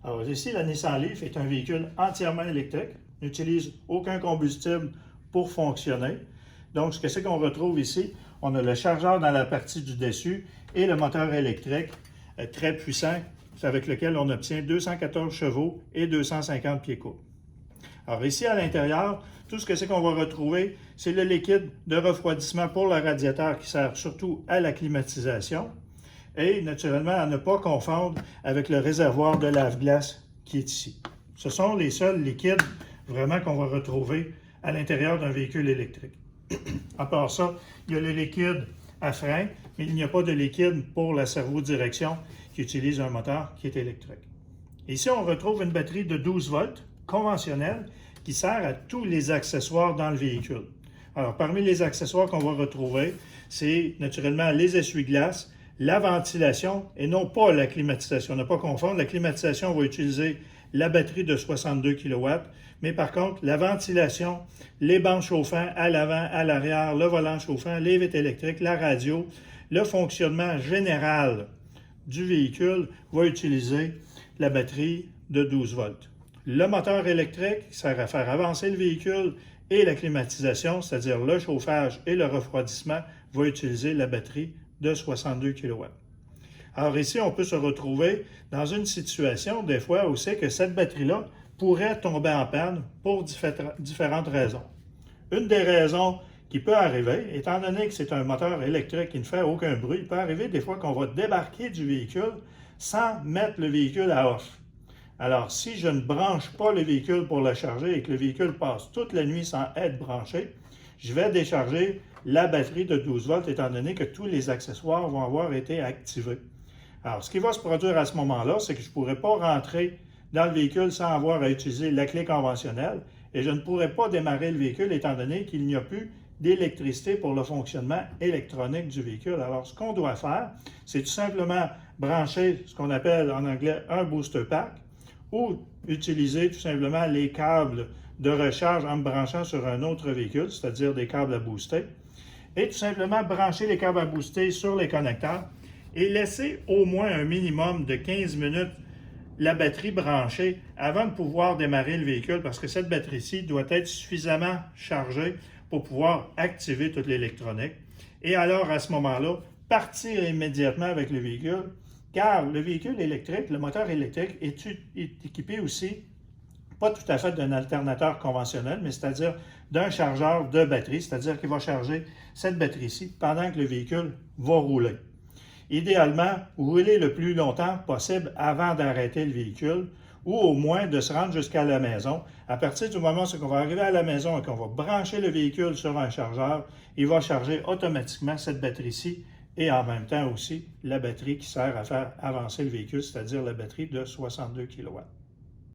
Alors ici, la Nissan Leaf est un véhicule entièrement électrique, n'utilise aucun combustible pour fonctionner. Donc, ce que c'est qu'on retrouve ici, on a le chargeur dans la partie du dessus et le moteur électrique très puissant avec lequel on obtient 214 chevaux et 250 pieds-cubes. Alors ici, à l'intérieur, tout ce que c'est qu'on va retrouver, c'est le liquide de refroidissement pour le radiateur qui sert surtout à la climatisation et naturellement à ne pas confondre avec le réservoir de lave-glace qui est ici. Ce sont les seuls liquides vraiment qu'on va retrouver à l'intérieur d'un véhicule électrique. À part ça, il y a le liquide à frein, mais il n'y a pas de liquide pour la servo-direction qui utilise un moteur qui est électrique. Ici, on retrouve une batterie de 12 volts conventionnelle qui sert à tous les accessoires dans le véhicule. Alors, parmi les accessoires qu'on va retrouver, c'est naturellement les essuie-glaces, la ventilation et non pas la climatisation. Ne pas confondre, la climatisation va utiliser la batterie de 62 kW, mais par contre, la ventilation, les bancs chauffants à l'avant, à l'arrière, le volant chauffant, les vitres électriques, la radio, le fonctionnement général du véhicule va utiliser la batterie de 12 volts. Le moteur électrique sert à faire avancer le véhicule et la climatisation, c'est-à-dire le chauffage et le refroidissement, va utiliser la batterie de 62 kW. Alors ici, on peut se retrouver dans une situation, des fois, où c'est que cette batterie-là pourrait tomber en panne pour différentes raisons. Une des raisons qui peut arriver, étant donné que c'est un moteur électrique qui ne fait aucun bruit, il peut arriver des fois qu'on va débarquer du véhicule sans mettre le véhicule à off. Alors, si je ne branche pas le véhicule pour le charger et que le véhicule passe toute la nuit sans être branché, je vais décharger la batterie de 12 volts étant donné que tous les accessoires vont avoir été activés. Alors, ce qui va se produire à ce moment-là, c'est que je ne pourrai pas rentrer dans le véhicule sans avoir à utiliser la clé conventionnelle et je ne pourrai pas démarrer le véhicule étant donné qu'il n'y a plus d'électricité pour le fonctionnement électronique du véhicule. Alors, ce qu'on doit faire, c'est tout simplement brancher ce qu'on appelle en anglais un booster pack ou utiliser tout simplement les câbles de recharge en me branchant sur un autre véhicule, c'est-à-dire des câbles à booster, et tout simplement brancher les câbles à booster sur les connecteurs et laisser au moins un minimum de 15 minutes la batterie branchée avant de pouvoir démarrer le véhicule parce que cette batterie-ci doit être suffisamment chargée pour pouvoir activer toute l'électronique. Et alors, à ce moment-là, partir immédiatement avec le véhicule, car le véhicule électrique, le moteur électrique est équipé aussi, pas tout à fait d'un alternateur conventionnel, mais c'est-à-dire d'un chargeur de batterie, c'est-à-dire qu'il va charger cette batterie-ci pendant que le véhicule va rouler. Idéalement, rouler le plus longtemps possible avant d'arrêter le véhicule ou au moins de se rendre jusqu'à la maison. À partir du moment où on va arriver à la maison et qu'on va brancher le véhicule sur un chargeur, il va charger automatiquement cette batterie-ci et en même temps aussi la batterie qui sert à faire avancer le véhicule, c'est-à-dire la batterie de 62 kW.